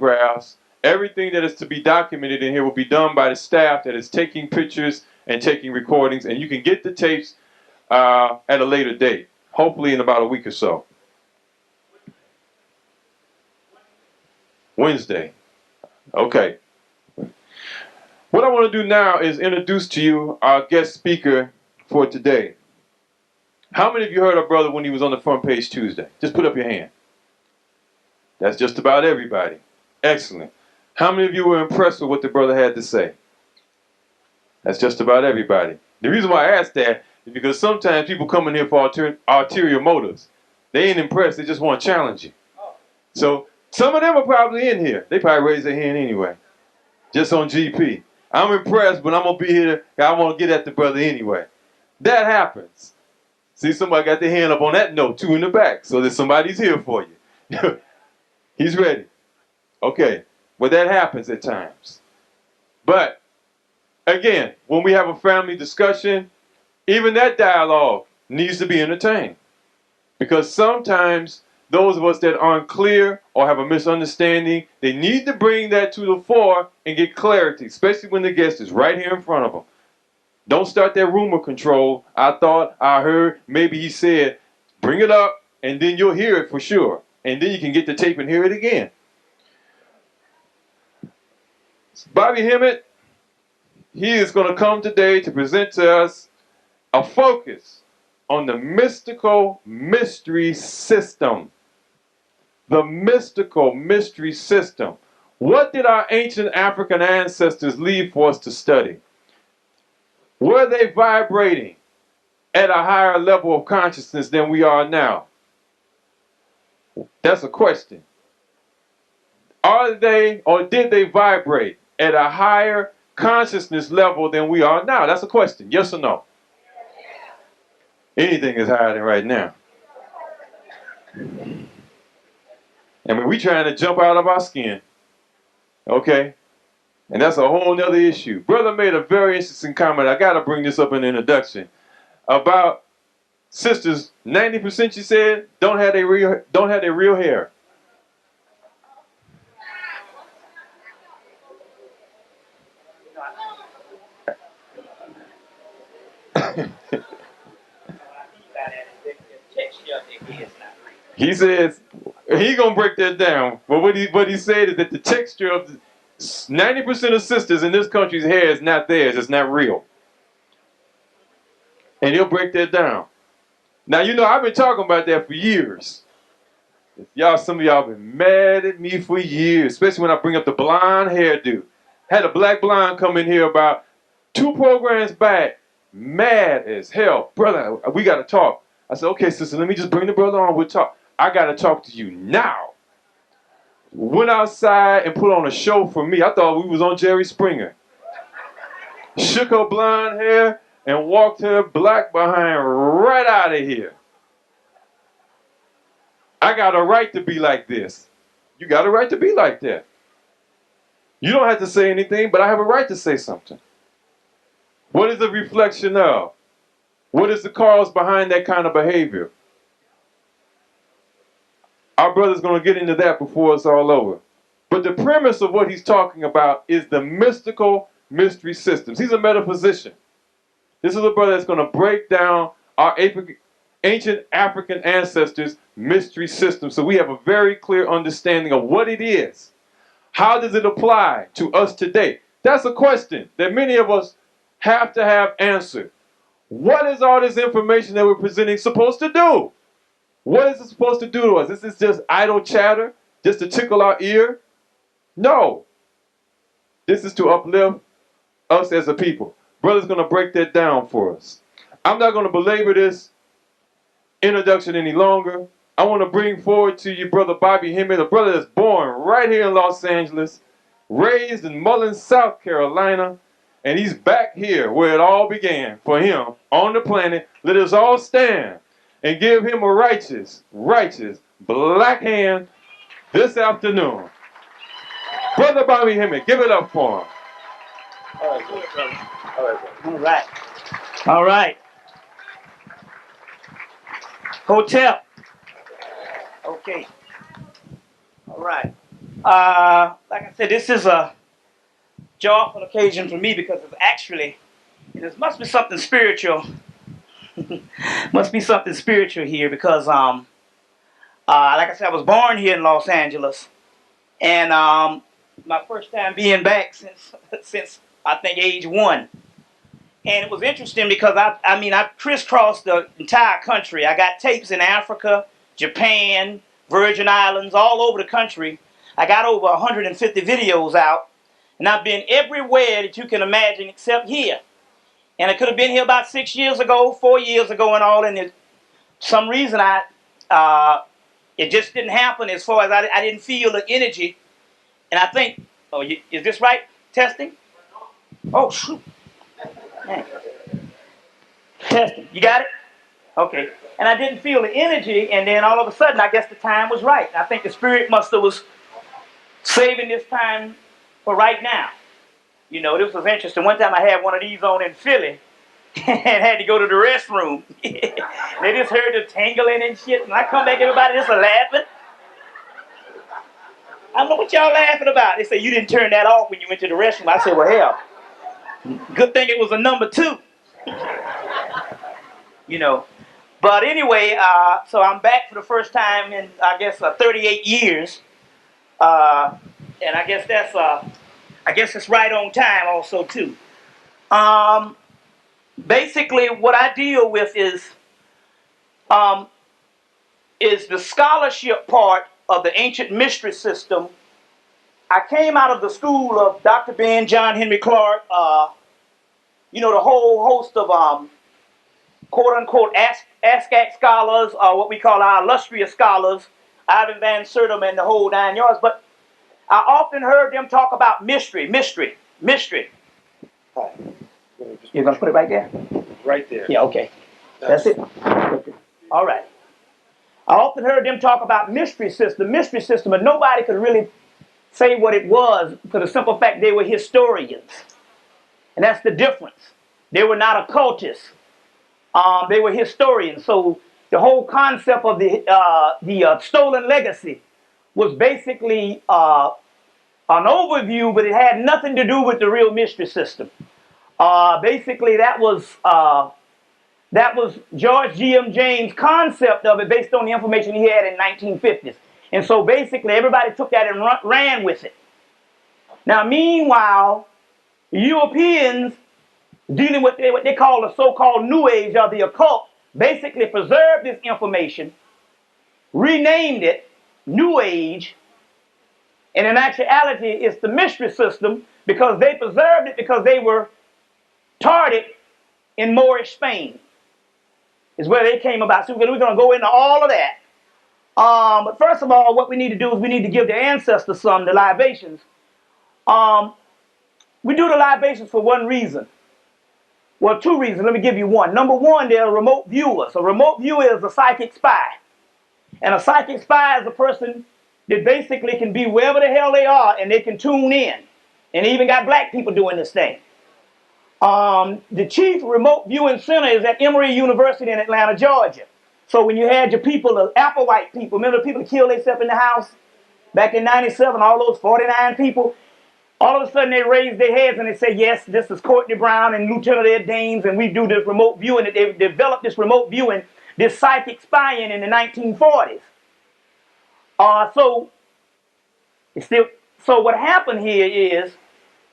photographs. Everything that is to be documented in here will be done by the staff that is taking pictures and taking recordings, and you can get the tapes at a later date, hopefully in about a week or so. Wednesday. Okay. What I want to do now is introduce to you our guest speaker for today. How many of you heard our brother when he was on the front page Tuesday? Just put up your hand. That's just about everybody. Excellent. How many of you were impressed with what the brother had to say? That's just about everybody. The reason why I asked that is because sometimes people come in here for ulterior motives. They ain't impressed, they just want to challenge you. So some of them are probably in here. They probably raise their hand anyway. Just on GP. I'm impressed, but I'm going to be here. I want to get at the brother anyway. That happens. See, somebody got their hand up on that note, too, in the back. So that somebody's here for you. He's ready. Okay. Well, that happens at times. But, again, when we have a family discussion, even that dialogue needs to be entertained. Because sometimes those of us that aren't clear or have a misunderstanding, they need to bring that to the fore and get clarity, especially when the guest is right here in front of them. Don't start that rumor control. I thought, I heard, maybe he said. Bring it up, and then you'll hear it for sure. And then you can get the tape and hear it again. Bobby Hemmitt, he is going to come today to present to us a focus on the mystical mystery system. The mystical mystery system. What did our ancient African ancestors leave for us to study? Were they vibrating at a higher level of consciousness than we are now? That's a question. Are they, or did they vibrate at a higher consciousness level than we are now? That's a question. Yes or no? Anything is higher than right now. I mean, we trying to jump out of our skin. Okay? And that's a whole nother issue. Brother made a very interesting comment. I got to bring this up in the introduction. About sisters, 90% you said don't have their real hair. He says he gonna break that down. But what he said is that the texture of 90% of sisters in this country's hair is not theirs. It's not real. And he'll break that down. Now, you know, I've been talking about that for years. Some of y'all been mad at me for years, especially when I bring up the blonde hairdo. Had a black blonde come in here about 2 programs back, mad as hell. Brother, we got to talk. I said, okay, sister, let me just bring the brother on. We'll talk. I got to talk to you now. Went outside and put on a show for me. I thought we was on Jerry Springer. Shook her blonde hair and walked her black behind right out of here. I got a right to be like this. You got a right to be like that. You don't have to say anything, but I have a right to say something. What is the reflection of? What is the cause behind that kind of behavior? Our brother's going to get into that before it's all over. But the premise of what he's talking about is the mystical mystery systems. He's a metaphysician. This is a brother that's going to break down our ancient African ancestors' mystery system so we have a very clear understanding of what it is. How does it apply to us today? That's a question that many of us have to have answered. What is all this information that we're presenting supposed to do? What is it supposed to do to us? This is just idle chatter, just to tickle our ear? No. This is to uplift us as a people. Brother's going to break that down for us. I'm not going to belabor this introduction any longer. I want to bring forward to you Brother Bobby Hemmitt, a brother that's born right here in Los Angeles, raised in Mullins, South Carolina, and he's back here where it all began for him on the planet. Let us all stand and give him a righteous black hand this afternoon. Brother Bobby Hemmitt, give it up for him. All right, brother. All right. All right. Hotel. Okay. All right. Like I said, this is a joyful occasion for me because it's actually, there must be something spiritual. Must be something spiritual here because, like I said, I was born here in Los Angeles, and my first time being back since I think age 1. And it was interesting because I crisscrossed the entire country. I got tapes in Africa, Japan, Virgin Islands, all over the country. I got over 150 videos out, and I've been everywhere that you can imagine except here. And I could have been here about 6 years ago, 4 years ago, and all. And some reason it just didn't happen as far as I didn't feel the energy. And I think, is this right? Testing? Oh, shoot. Man. Testing. You got it? Okay. And I didn't feel the energy, and then all of a sudden, I guess the time was right. I think the Spirit must have was saving this time for right now. You know, this was interesting. One time I had one of these on in Philly and had to go to the restroom. They just heard the tingling and shit, and I come back, everybody just laughing. I don't know what y'all laughing about. They say, you didn't turn that off when you went to the restroom. I said, well, hell, good thing it was a number 2. You know. But anyway, so I'm back for the first time in, I guess, 38 years. And I guess it's right on time also, too. Basically, what I deal with is the scholarship part of the ancient mystery system. I came out of the school of Dr. Ben John Henry Clark, the whole host of quote-unquote ASCAC scholars, or what we call our illustrious scholars, Ivan Van Sertima and the whole 9 yards. But I often heard them talk about mystery. You're going to put it right there? Right there. Yeah, okay. That's it. All right. I often heard them talk about mystery system, but nobody could really say what it was for the simple fact they were historians. And that's the difference. They were not occultists. They were historians. So the whole concept of the stolen legacy was basically an overview, but it had nothing to do with the real mystery system. Basically, that was George G.M. James' concept of it based on the information he had in 1950s. And so basically, everybody took that and ran with it. Now, meanwhile, Europeans dealing with what they call the so-called New Age or the occult basically preserved this information, renamed it New Age, and in actuality, it's the mystery system because they preserved it because they were targeted in Moorish Spain. Is where they came about. So we're going to go into all of that. But first of all, what we need to do is we need to give the ancestors the libations. We do the libations for one reason. Well, 2 reasons. Let me give you one. Number 1, they're remote viewers. A remote viewer is a psychic spy. And a psychic spy is a person that basically can be wherever the hell they are and they can tune in. And they even got black people doing this thing. The chief remote viewing center is at Emory University in Atlanta, Georgia. So when you had your people, the Applewhite people, remember the people that killed themselves in the house back in 97, all those 49 people, all of a sudden they raised their heads and they say, yes, this is Courtney Brown and Lieutenant Ed Dames, and we do this remote viewing. They developed this remote viewing, this psychic spying in the 1940s. So what happened here is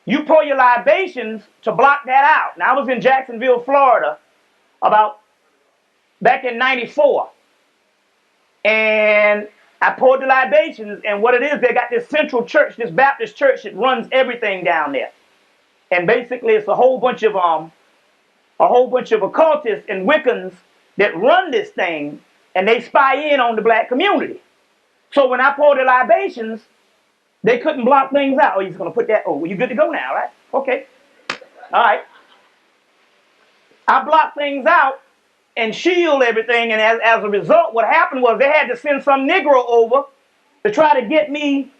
you pour your libations to block that out. Now, I was in Jacksonville, Florida, back in 94. And I poured the libations, and what it is, they got this central church, this Baptist church that runs everything down there. And basically, it's a whole bunch of occultists and Wiccans that run this thing, and they spy in on the black community. So when I poured the libations, they couldn't block things out. Oh, you're going to put that? Oh, well, you good to go now, right? Okay. All right. I blocked things out and shield everything, and as a result, what happened was they had to send some Negro over to try to get me,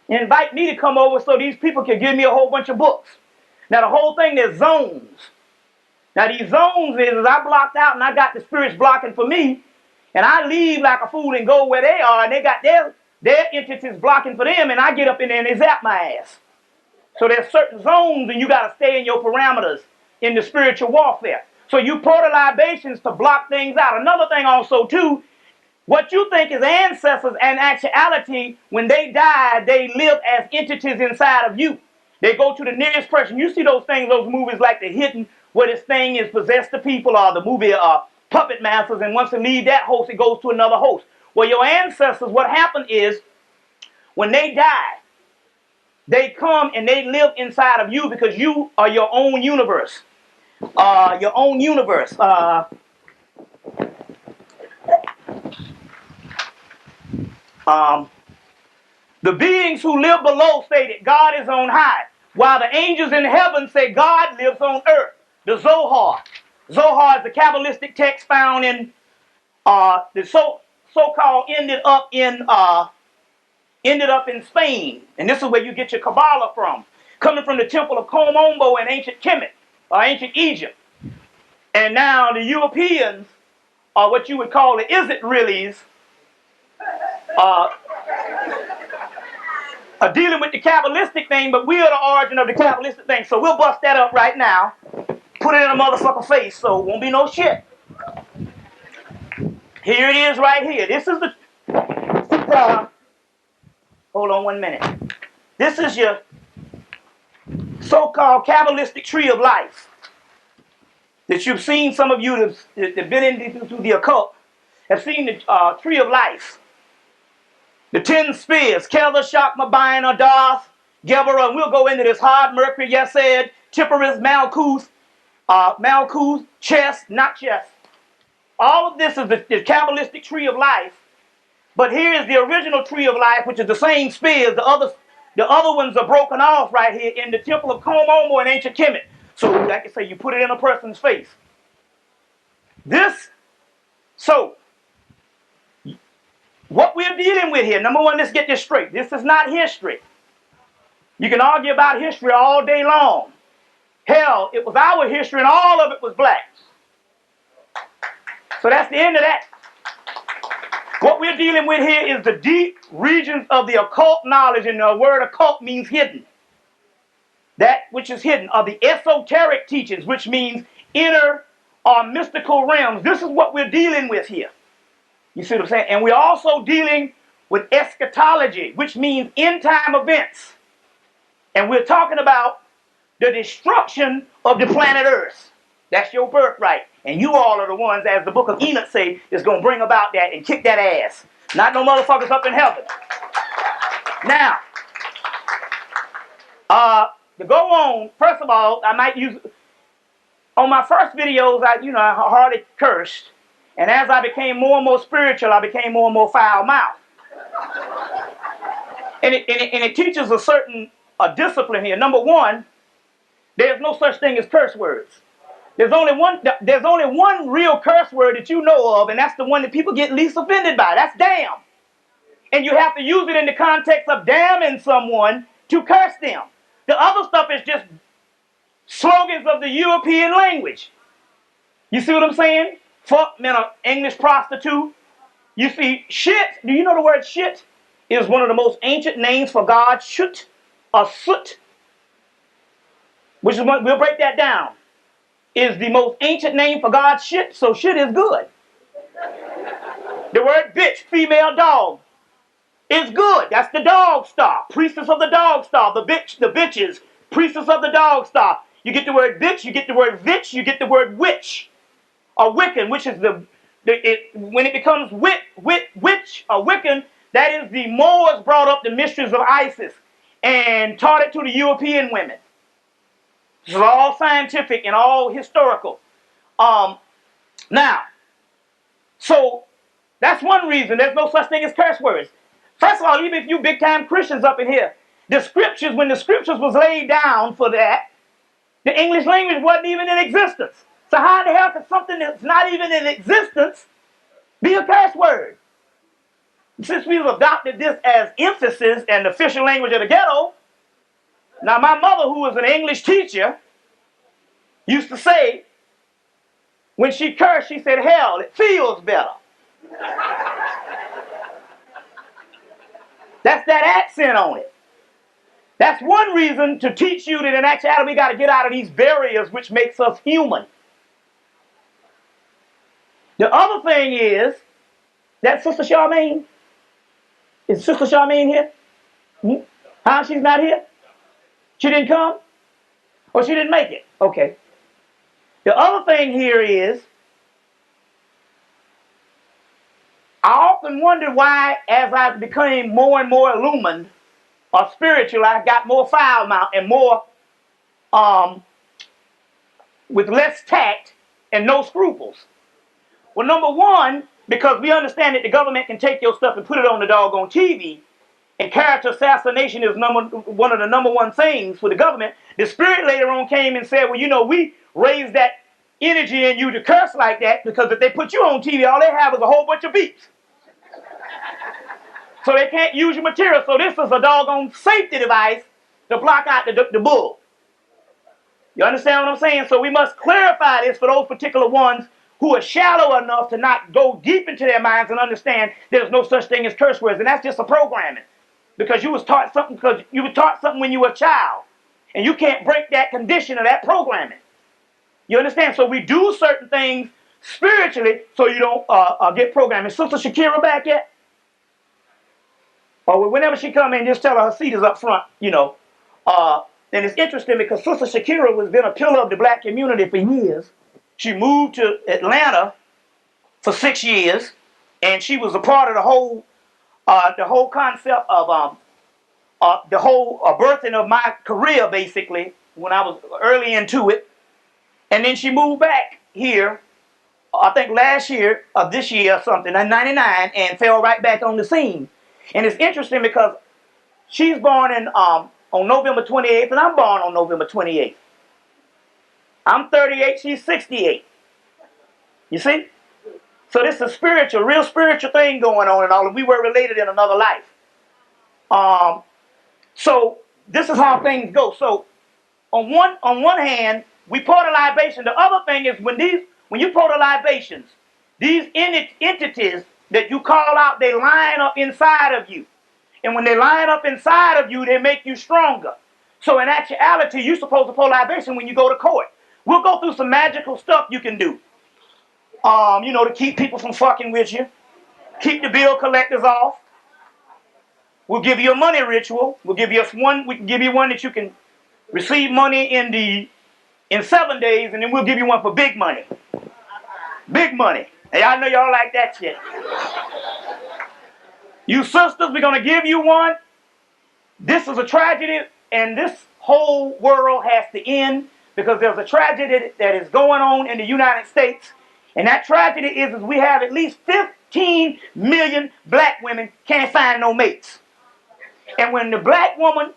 invite me to come over so these people could give me a whole bunch of books. Now, the whole thing, there's zones. Now, these zones is I blocked out, and I got the spirits blocking for me, and I leave like a fool and go where they are, and they got their their entities blocking for them, and I get up in there and they zap my ass. So there's certain zones, and you got to stay in your parameters in the spiritual warfare. So you pour the libations to block things out. Another thing also, too, what you think is ancestors and actuality, when they die, they live as entities inside of you. They go to the nearest person. You see those things, those movies like The Hidden, where this thing is possessed the people, or the movie Puppet Masters, and once it leaves that host, it goes to another host. Well, your ancestors, what happened is, when they die, they come and they live inside of you because you are your own universe. Your own universe. The beings who live below say that God is on high, while the angels in heaven say God lives on earth. The Zohar. Zohar is the Kabbalistic text found in the so-called ended up in Spain, and this is where you get your Kabbalah from, coming from the temple of Komombo in ancient Kemet, or ancient Egypt. And now the Europeans, or what you would call the is-it-reallys, are dealing with the Kabbalistic thing, but we are the origin of the Kabbalistic thing. So we'll bust that up right now, put it in a motherfucker face, so it won't be no shit. Here it is right here. This is the... hold on 1 minute. This is your so-called Kabbalistic tree of life that you've seen. Some of you that have been into the occult have seen the tree of life. The 10 spheres, Kelda, Shakma, Baina, Darth, Gebera, and we'll go into this hard Mercury, Yesed, Tipperus, Malkuth, chest, not chest. All of this is the Kabbalistic tree of life. But here is the original tree of life, which is the same spheres. The other ones are broken off right here in the temple of Komomo in ancient Kemet. So, like I say, you put it in a person's face. What we're dealing with here, number one, let's get this straight. This is not history. You can argue about history all day long. Hell, it was our history and all of it was black. So that's the end of that. What we're dealing with here is the deep regions of the occult knowledge, and the word occult means hidden. That which is hidden are the esoteric teachings, which means inner or mystical realms. This is what we're dealing with here. You see what I'm saying? And we're also dealing with eschatology, which means end time events. And we're talking about the destruction of the planet Earth. That's your birthright. And you all are the ones, as the book of Enoch say, is going to bring about that and kick that ass. Not no motherfuckers up in heaven. Now, to go on, first of all, I might use, on my first videos, I hardly cursed. And as I became more and more spiritual, I became more and more foul-mouthed. And it teaches a certain discipline here. Number one, there's no such thing as curse words. There's only one real curse word that you know of, and that's the one that people get least offended by. That's damn. And you have to use it in the context of damning someone to curse them. The other stuff is just slogans of the European language. You see what I'm saying? Fuck, man, an English prostitute. You see, shit, do you know the word shit is one of the most ancient names for God? Shut, or soot, which is one, we'll break that down, is the most ancient name for God. Shit, so shit is good. The word bitch, female dog, is good. That's the dog star, priestess of the dog star, the bitches, priestess of the dog star. You get the word bitch, you get the word vitch, you get the word witch, or Wiccan, which is when it becomes witch or Wiccan, that is the Moors brought up the mysteries of Isis and taught it to the European women. This is all scientific and all historical. Now, so that's one reason there's no such thing as curse words. First of all, even if you big time Christians up in here, the scriptures, when the scriptures was laid down for that, the English language wasn't even in existence. So how the hell could something that's not even in existence be a curse word? Since we've adopted this as emphasis and the official language of the ghetto, now my mother, who was an English teacher, used to say, when she cursed, she said, hell, it feels better. That's that accent on it. That's one reason to teach you that in actuality we got to get out of these barriers which makes us human. The other thing is that Sister Charmaine, is Sister Charmaine here? Huh? She's not here? She didn't come? Or she didn't make it? Okay. The other thing here is, I often wonder why, as I became more and more illumined or spiritual, I got more foul mouth and more, with less tact and no scruples. Well, number one, because we understand that the government can take your stuff and put it on the doggone TV, and character assassination is one of the number one things for the government. The spirit later on came and said, well, you know, we raised that energy in you to curse like that because if they put you on TV, all they have is a whole bunch of beeps. So they can't use your material. So this is a doggone safety device to block out the bull. You understand what I'm saying? So we must clarify this for those particular ones who are shallow enough to not go deep into their minds and understand there's no such thing as curse words. And that's just a programming. Because you was taught something when you were a child. And you can't break that condition of that programming. You understand? So we do certain things spiritually so you don't get programmed. Is Sister Shakira back yet? Or whenever she come in, just tell her seat is up front, you know. And it's interesting because Sister Shakira has been a pillar of the black community for years. She moved to Atlanta for 6 years, and she was a part of the whole concept of the whole birthing of my career, basically, when I was early into it. And then she moved back here, I think last year, or this year or something, in 99, and fell right back on the scene. And it's interesting because she's born on November 28th, and I'm born on November 28th. I'm 38, she's 68. You see? So this is a spiritual, real spiritual thing going on and all, and we were related in another life. So this is how things go. So on one hand, we pour the libation. The other thing is when you pour the libations, these entities that you call out, they line up inside of you. And when they line up inside of you, they make you stronger. So in actuality, you're supposed to pour libation when you go to court. We'll go through some magical stuff you can do. You know, to keep people from fucking with you. Keep the bill collectors off. We'll give you a money ritual. We can give you one that you can receive money in 7 days, and then we'll give you one for big money. Big money. Hey, I know y'all like that shit. You sisters, we're going to give you one. This is a tragedy, and this whole world has to end because there's a tragedy that is going on in the United States. And that tragedy is we have at least 15 million black women can't find no mates. And when the black woman,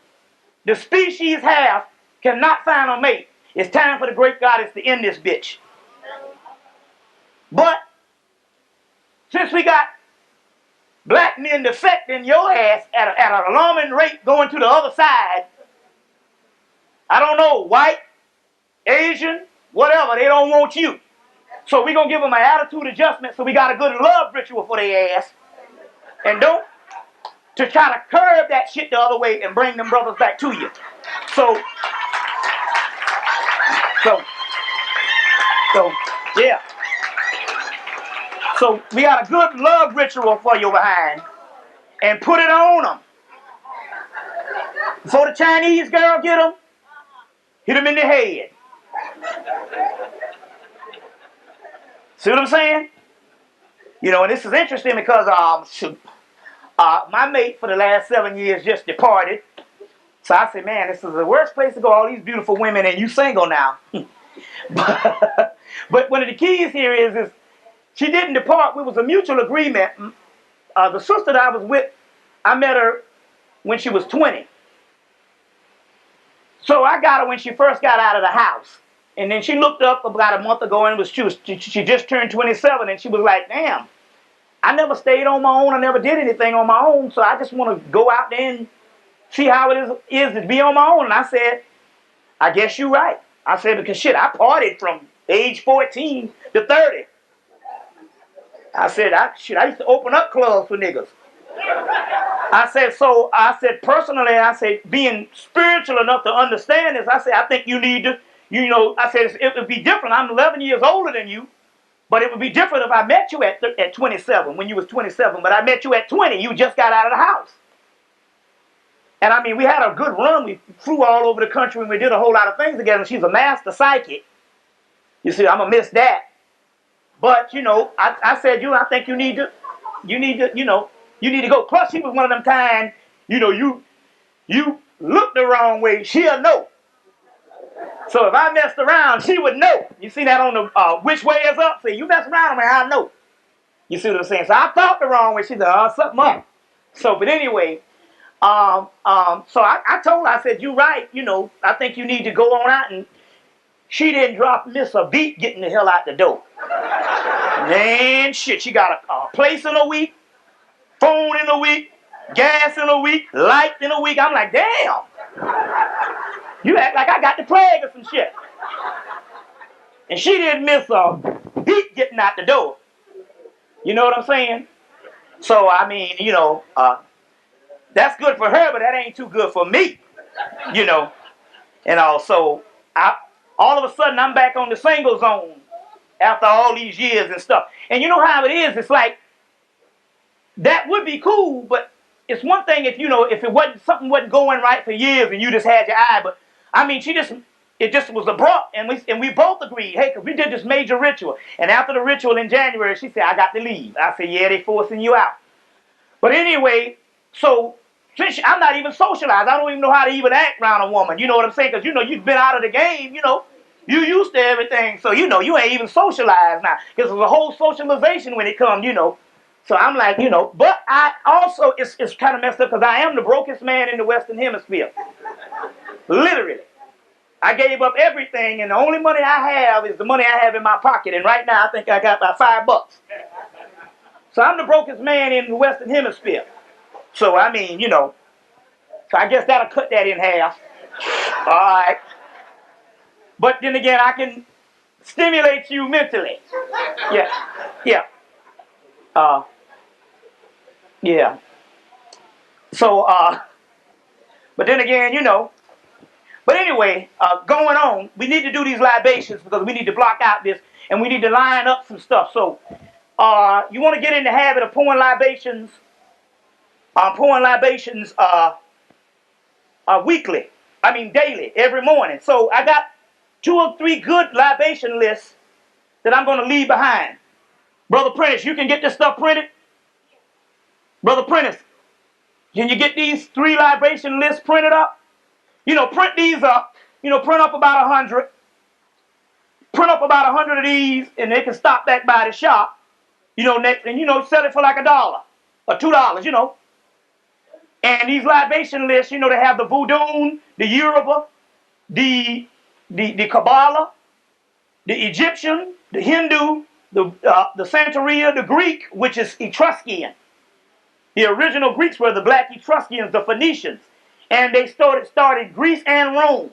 the species have, cannot find a mate, it's time for the great goddess to end this bitch. But since we got black men defecting your ass at an alarming rate going to the other side, I don't know, white, Asian, whatever, they don't want you. So we're going to give them an attitude adjustment so we got a good love ritual for their ass. And don't, to try to curve that shit the other way and bring them brothers back to you. So, yeah. So we got a good love ritual for you behind and put it on them. Before the Chinese girl get them, hit them in the head. See what I'm saying? You know, and this is interesting because my mate for the last 7 years just departed. So I said, man, this is the worst place to go. All these beautiful women and you single now. But one of the keys here is she didn't depart. It was a mutual agreement. The sister that I was with, I met her when she was 20. So I got her when she first got out of the house. And then she looked up about a month ago and she just turned 27 and she was like, damn, I never stayed on my own. I never did anything on my own. So I just want to go out there and see how it is to be on my own. And I said, I guess you're right. I said, because shit, I partied from age 14 to 30. I said, I used to open up clubs for niggas. I said, personally, I said, being spiritual enough to understand this, I said, I think you need to, I said, it would be different. I'm 11 years older than you, but it would be different if I met you at 27, when you was 27, but I met you at 20. You just got out of the house. And I mean, we had a good run. We flew all over the country and we did a whole lot of things together. She's a master psychic. You see, I'm going to miss that. But, I said, I think you need to go. Plus, she was one of them kind, you look the wrong way, she'll know. So if I messed around, she would know. You see that on the which way is up? See, you mess around with me, I know. You see what I'm saying? So I thought the wrong way. She said, something up. So, but anyway, so I told her, I said, you're right, I think you need to go on out. And she didn't miss a beat getting the hell out the door. Man, shit, she got a place in a week, phone in a week, gas in a week, light in a week. I'm like, damn. You act like I got the plague or some shit. And she didn't miss a beat getting out the door. You know what I'm saying? So, I mean, that's good for her, but that ain't too good for me. And also, all of a sudden, I'm back on the single zone after all these years and stuff. And you know how it is? It's like, that would be cool, but it's one thing if, if something wasn't going right for years and you just had your eye, but I mean, it just was abrupt, and we both agreed, hey, because we did this major ritual, and after the ritual in January, she said, I got to leave. I said, yeah, they forcing you out. But anyway, so since I'm not even socialized, I don't even know how to even act around a woman, you know what I'm saying? Because, you've been out of the game, you used to everything, so, you ain't even socialized now, because there's a whole socialization when it comes, So I'm like, but I also, it's kind of messed up because I am the brokest man in the Western Hemisphere. Literally. I gave up everything, and the only money I have is the money I have in my pocket. And right now, I think I got about $5. So I'm the brokest man in the Western Hemisphere. So, I mean, so I guess that'll cut that in half. All right. But then again, I can stimulate you mentally. Yeah. Yeah. Yeah. So, but then again, But anyway, going on, we need to do these libations because we need to block out this, and we need to line up some stuff. So, you want to get in the habit of pouring libations weekly. I mean daily, every morning. So I got 2 or 3 good libation lists that I'm going to leave behind. Brother Prentice, you can get this stuff printed? Brother Prentice, can you get these 3 libation lists printed up? Print these up. Print up about 100. Print up about 100 of these, and they can stop back by the shop. Next, and sell it for like $1 or $2. And these libation lists, they have the Voodoo, the Yoruba, the Kabbalah, the Egyptian, the Hindu, the Santeria, the Greek, which is Etruscan. The original Greeks were the black Etruscans, the Phoenicians, and they started Greece and Rome.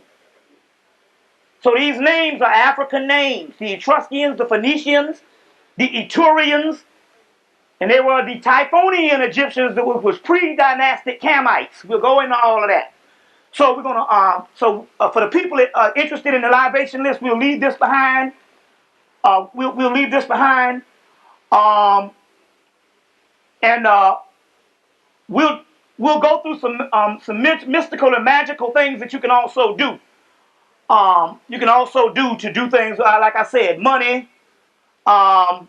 So these names are African names: the Etruscans, the Phoenicians, the Eturians, and they were the Typhonian Egyptians that was pre-dynastic Hamites. We'll go into all of that. So we're gonna for the people that are interested in the libation list, we'll leave this behind. We'll leave this behind, and we'll go through some mystical and magical things that you can also do. You can also do things like I said, money, love.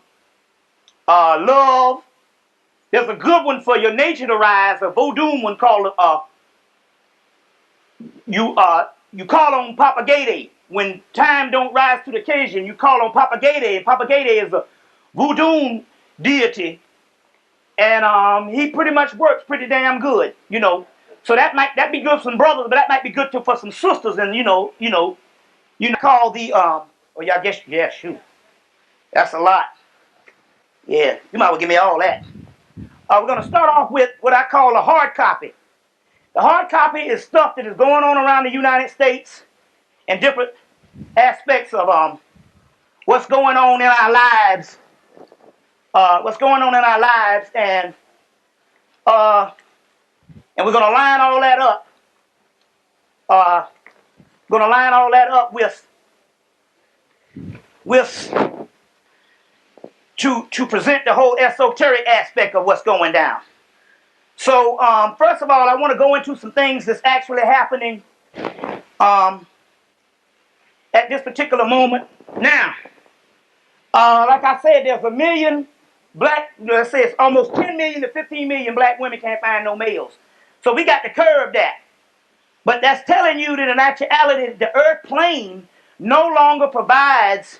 There's a good one for your nature to rise, a voodoo one called you call on Papa Gede. When time don't rise to the occasion, you call on Papa Gede, and Papa Gede is a voodoo deity, and he pretty much works pretty damn good, So that be good for some brothers, but that might be good for some sisters, and call the shoot, that's a lot. Yeah, you might well give me all that. We're gonna start off with what I call a hard copy. The hard copy is stuff that is going on around the United States and different aspects of what's going on in our lives. And And we're going to line all that up. Going to line all that up with to present the whole esoteric aspect of what's going down. So first of all, I want to go into some things that's actually happening at this particular moment. Now, like I said, there's 1 million black, let's say it's almost 10 million to 15 million black women can't find no males. So we got to curb that. But that's telling you that in actuality, the earth plane no longer provides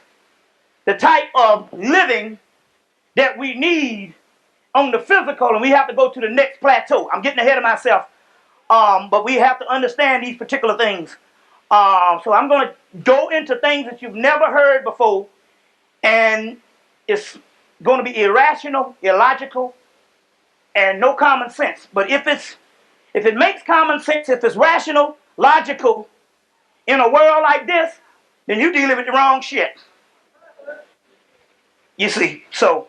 the type of living that we need on the physical, and we have to go to the next plateau. I'm getting ahead of myself, but we have to understand these particular things. So I'm going to go into things that you've never heard before, and it's going to be irrational, illogical, and no common sense. But if it makes common sense, if it's rational, logical, in a world like this, then you're dealing with the wrong shit. You see, so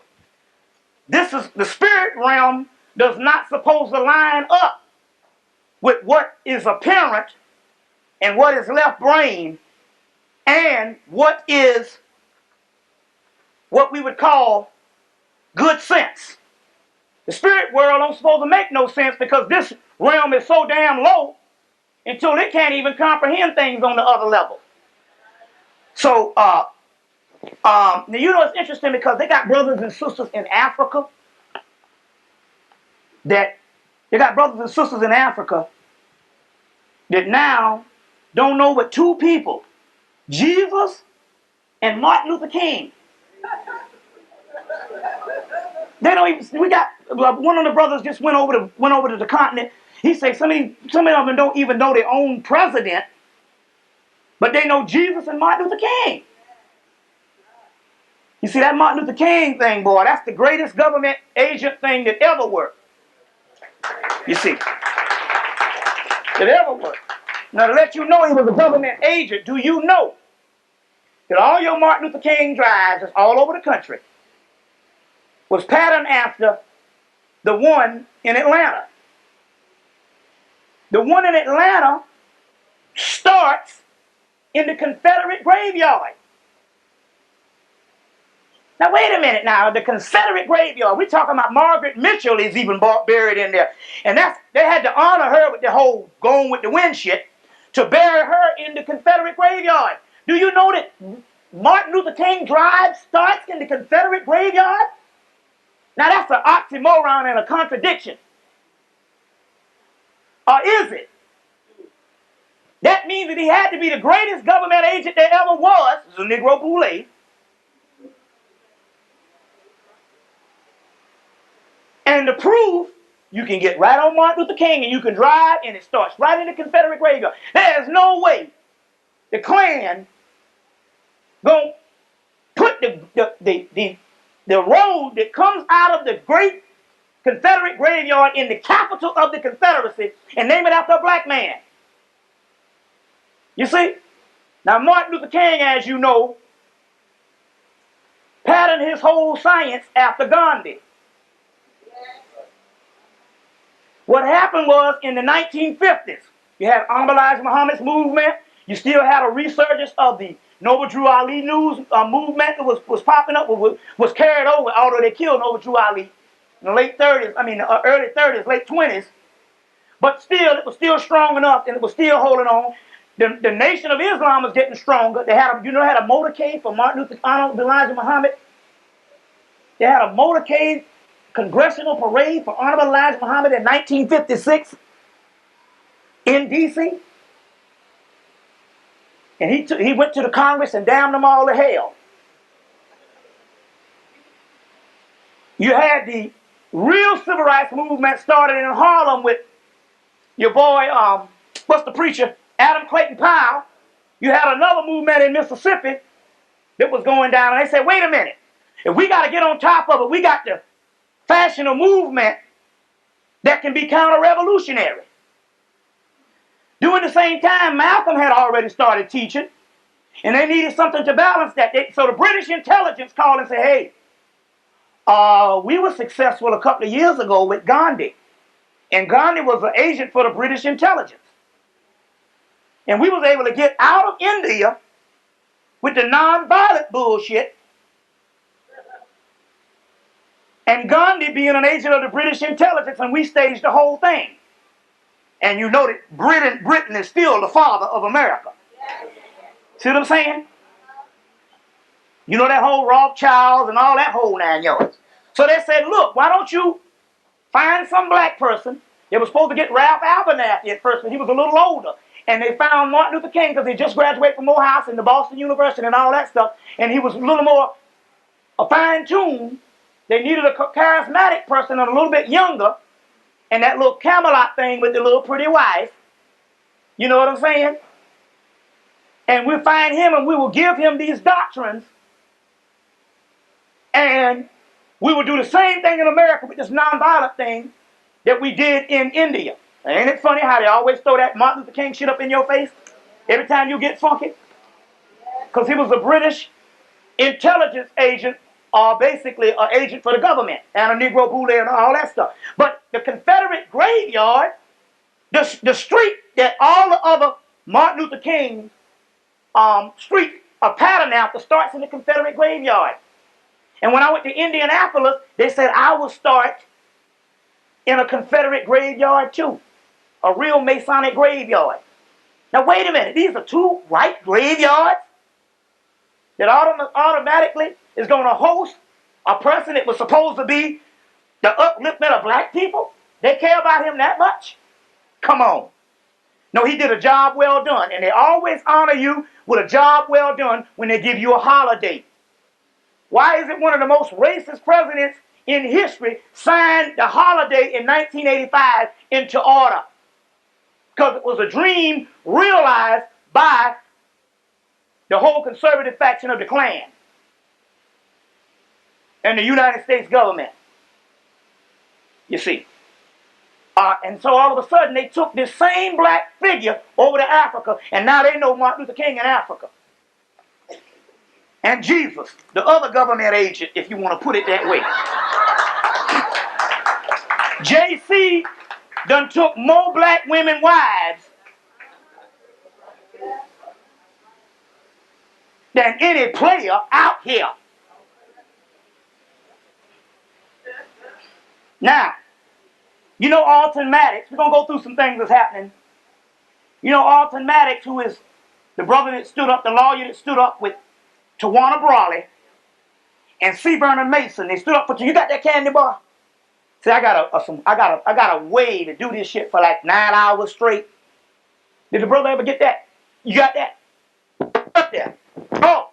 this is the spirit realm does not supposed to line up with what is apparent and what is left brain and what is what we would call good sense. The spirit world don't supposed to make no sense because this realm is so damn low until it can't even comprehend things on the other level. So, now you know it's interesting because they got brothers and sisters in Africa that now don't know but two people, Jesus and Martin Luther King. They don't even. We got one of the brothers just went over to the continent. He said some of them don't even know their own president, but they know Jesus and Martin Luther King. You see that Martin Luther King thing, boy? That's the greatest government agent thing that ever worked. You see, that ever worked. Now to let you know he was a government agent, do you know that all your Martin Luther King drives all over the country was patterned after the one in Atlanta? The one in Atlanta starts in the Confederate graveyard. Now wait a minute now, the Confederate graveyard, we're talking about Margaret Mitchell is even buried in there. And they had to honor her with the whole going with the wind shit to bury her in the Confederate graveyard. Do you know that Martin Luther King Drive starts in the Confederate graveyard? Now that's an oxymoron and a contradiction. Or is it? That means that he had to be the greatest government agent there ever was. This is a Negro Boule. And to prove, you can get right on Martin Luther King and you can drive and it starts right in the Confederate graveyard. There's no way the Klan gonna put the road that comes out of the great Confederate graveyard in the capital of the Confederacy and name it after a black man. You see? Now Martin Luther King, as you know, patterned his whole science after Gandhi. What happened was in the 1950s, you had Elijah Muhammad's movement. You still had a resurgence of the Noble Drew Ali news movement that was popping up, was carried over, although they killed Noble Drew Ali in the late 30s, early 30s, late 20s. But still, it was still strong enough and it was still holding on. The Nation of Islam was getting stronger. They had a motorcade for Martin Luther Elijah Muhammad. They had a motorcade congressional parade for Honorable Elijah Muhammad in 1956 in D.C. And he went to the Congress and damned them all to hell. You had the real civil rights movement started in Harlem with your boy, what's the preacher, Adam Clayton Powell. You had another movement in Mississippi that was going down. And they said, wait a minute. If we got to get on top of it, we got to fashion a movement that can be counter-revolutionary. During the same time, Malcolm had already started teaching, and they needed something to balance that. So the British intelligence called and said, hey, we were successful a couple of years ago with Gandhi, And Gandhi was an agent for the British intelligence. And we was able to get out of India with the non-violent bullshit. And Gandhi being an agent of the British intelligence, and we staged the whole thing. And you know that Britain is still the father of America. See what I'm saying? You know that whole Rothschilds and all that whole 9 yards. So they said, look, why don't you find some black person? They were supposed to get Ralph Abernathy at first, but he was a little older. And they found Martin Luther King because he just graduated from Morehouse and the Boston University and all that stuff. And he was a little more fine-tuned. They needed a charismatic person and a little bit younger. And that little Camelot thing with the little pretty wife. You know what I'm saying? And we'll find him and we will give him these doctrines. And we will do the same thing in America with this nonviolent thing that we did in India. Ain't it funny how they always throw that Martin Luther King shit up in your face every time you get funky? Because he was a British intelligence agent, or basically an agent for the government, and a Negro Boule and all that stuff. But the Confederate graveyard, the street that all the other Martin Luther King streets are patterned after starts in the Confederate graveyard. And when I went to Indianapolis, they said I will start in a Confederate graveyard too. A real Masonic graveyard. Now wait a minute, these are two white graveyards that automatically is going to host a person that was supposed to be the upliftment of black people? They care about him that much? Come on. No, he did a job well done. And they always honor you with a job well done when they give you a holiday. Why is it one of the most racist presidents in history signed the holiday in 1985 into order? Because it was a dream realized by the whole conservative faction of the Klan and the United States government. You see. And so all of a sudden they took this same black figure over to Africa, and now they know Martin Luther King in Africa. And Jesus, the other government agent, if you want to put it that way. JC done took more black women wives than any player out here. Now, you know Alton Maddox. We're going to go through some things that's happening. You know Alton Maddox, who is the brother that stood up, the lawyer that stood up with Tawana Brawley and C. Vernon Mason. They stood up for you. Got that candy bar? See, I got a way to do this shit for like 9 hours straight. Did the brother ever get that? You got that? Up there. Oh,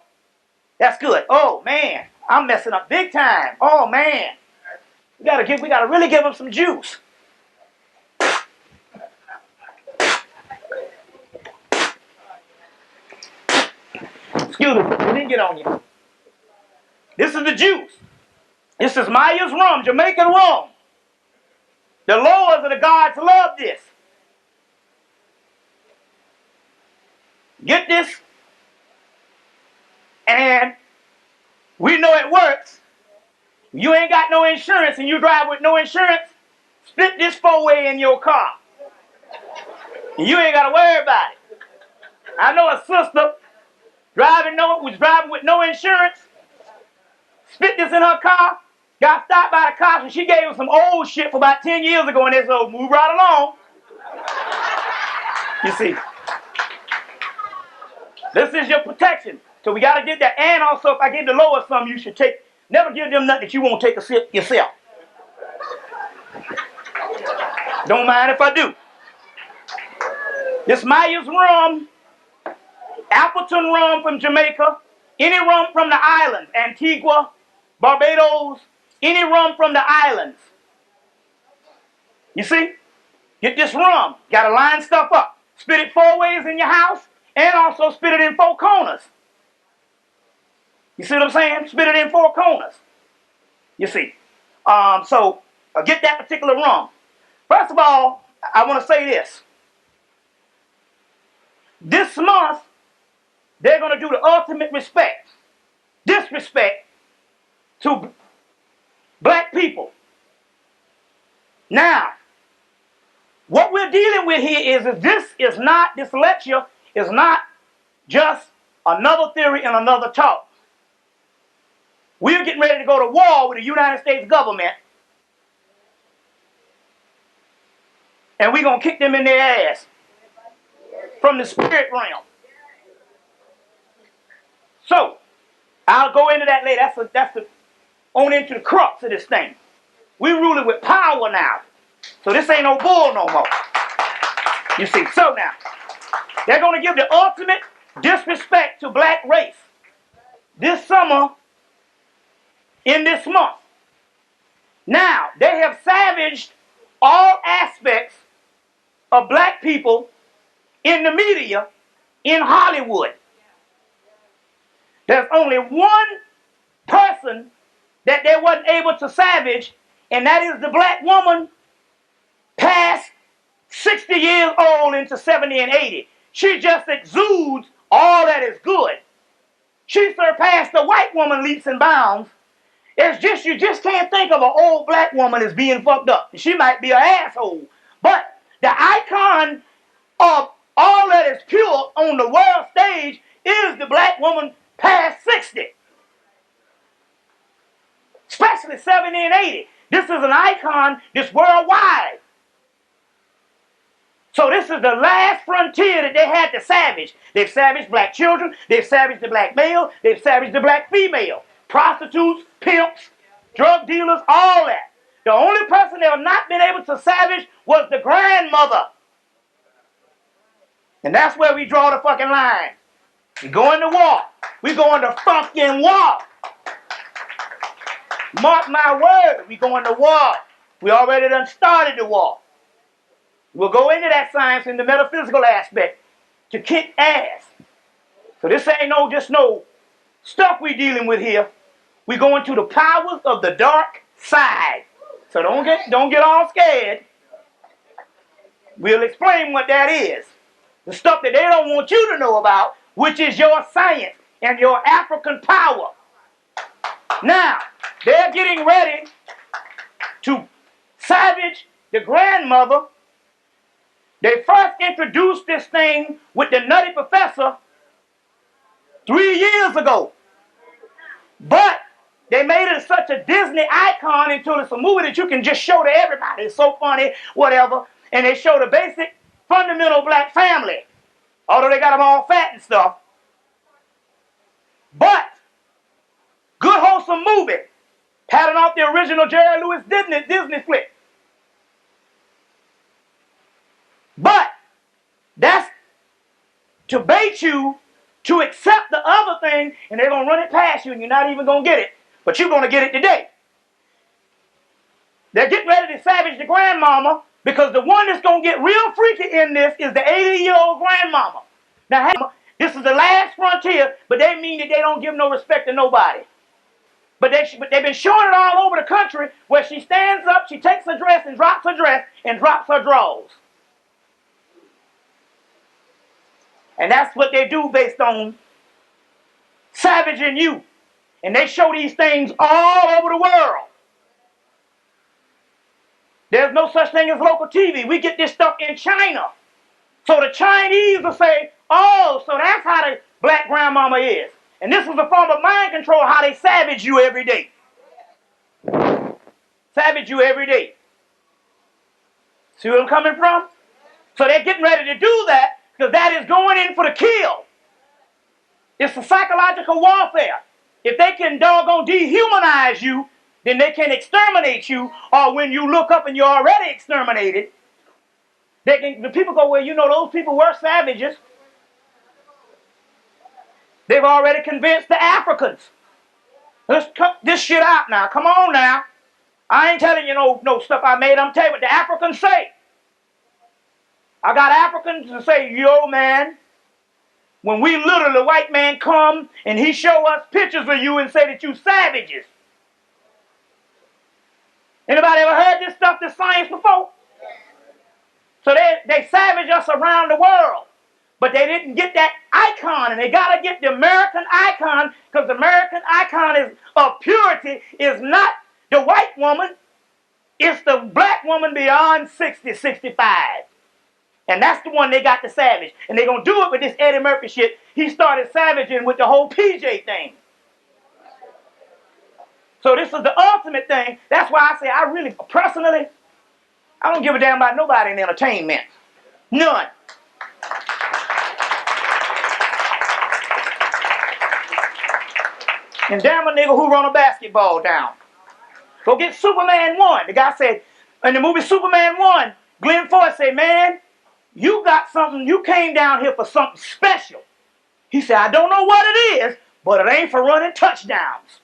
that's good. Oh man, I'm messing up big time. Oh man, we gotta really give him some juice. Excuse me, we didn't get on you. This is the juice. This is Maya's rum, Jamaican rum. The lords of the gods love this. Get this? And we know it works. You ain't got no insurance and you drive with no insurance, split this four-way in your car. And you ain't got to worry about it. I know a sister was driving with no insurance, split this in her car, got stopped by the cops, and she gave him some old shit for about 10 years ago, and they said, oh, move right along. You see. This is your protection. So we got to get that. And also, if I give the lower some, you should take. Never give them nothing that you won't take a sip yourself. Don't mind if I do. This Maya's rum, Appleton rum from Jamaica, any rum from the islands, Antigua, Barbados, any rum from the islands. You see? Get this rum. Got to line stuff up. Spit it four ways in your house, and also spit it in four corners. You see what I'm saying? Spit it in four corners. You see. So get that particular rum. First of all, I want to say this. This month, they're going to do the ultimate disrespect to black people. Now, we're dealing with here is this lecture is not just another theory and another talk. We're getting ready to go to war with the United States government, and we're going to kick them in their ass from the spirit realm. So, I'll go into that later. That's on into the crux of this thing. We rule it with power now. So this ain't no bull no more. You see, so now, they're going to give the ultimate disrespect to black race this summer in this month. Now, they have savaged all aspects of black people in the media in Hollywood. There's only one person that they wasn't able to savage, and that is the black woman past 60 years old into 70 and 80. She just exudes all that is good. She surpassed the white woman leaps and bounds. It's just, you just can't think of an old black woman as being fucked up. She might be an asshole. But the icon of all that is pure on the world stage is the black woman past 60. Especially 70 and 80. This is an icon that's worldwide. So this is the last frontier that they had to savage. They've savaged black children. They've savaged the black male. They've savaged the black female. Prostitutes, pimps, drug dealers, all that. The only person they have not been able to savage was the grandmother. And that's where we draw the fucking line. We going to war. We going to fucking war. Mark my word, we going to war. We already done started the war. We'll go into that science in the metaphysical aspect to kick ass. So this ain't just no stuff we dealing with here. We going to the powers of the dark side. So don't get all scared. We'll explain what that is. The stuff that they don't want you to know about, which is your science and your African power. Now, they're getting ready to savage the grandmother. They first introduced this thing with the Nutty Professor 3 years ago. But they made it such a Disney icon until it's a movie that you can just show to everybody. It's so funny, whatever. And they show the basic, fundamental black family. Although they got them all fat and stuff. But, good wholesome movie. Pattern off the original Jerry Lewis Disney flick. But that's to bait you to accept the other thing, and they're going to run it past you, and you're not even going to get it. But you're going to get it today. They're getting ready to savage the grandmama, because the one that's going to get real freaky in this is the 80-year-old grandmama. Now, this is the last frontier, but they mean that they don't give no respect to nobody. But they've been showing it all over the country where she stands up, she takes her dress and drops her dress and drops her drawers. And that's what they do based on savaging you. And they show these things all over the world. There's no such thing as local TV. We get this stuff in China. So the Chinese will say, oh, so that's how the black grandmama is. And this is a form of mind control, how they savage you every day. Savage you every day. See where I'm coming from? So they're getting ready to do that because that is going in for the kill. It's a psychological warfare. If they can doggone dehumanize you, then they can exterminate you. Or when you look up and you're already exterminated, the people go, well, you know, those people were savages. They've already convinced the Africans. Let's cut this shit out now. Come on now. I ain't telling you no stuff I made. I'm telling you what the Africans say. I got Africans to say, yo, man, when we little, the white man come and he show us pictures of you and say that you savages. Anybody ever heard this stuff, this science before? So they savage us around the world. But they didn't get that icon, and they got to get the American icon, because the American icon of purity is not the white woman. It's the black woman beyond 60, 65. And that's the one they got to savage. And they're going to do it with this Eddie Murphy shit. He started savaging with the whole PJ thing. So this is the ultimate thing. That's why I say I really, personally, I don't give a damn about nobody in entertainment. None. And damn a nigga who run a basketball down. Go get Superman 1. The guy said, in the movie Superman 1, Glenn Ford said, man, you got something, you came down here for something special. He said, I don't know what it is, but it ain't for running touchdowns.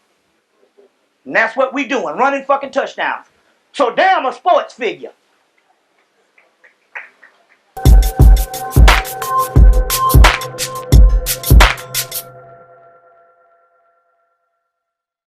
And that's what we doing, running fucking touchdowns. So damn a sports figure.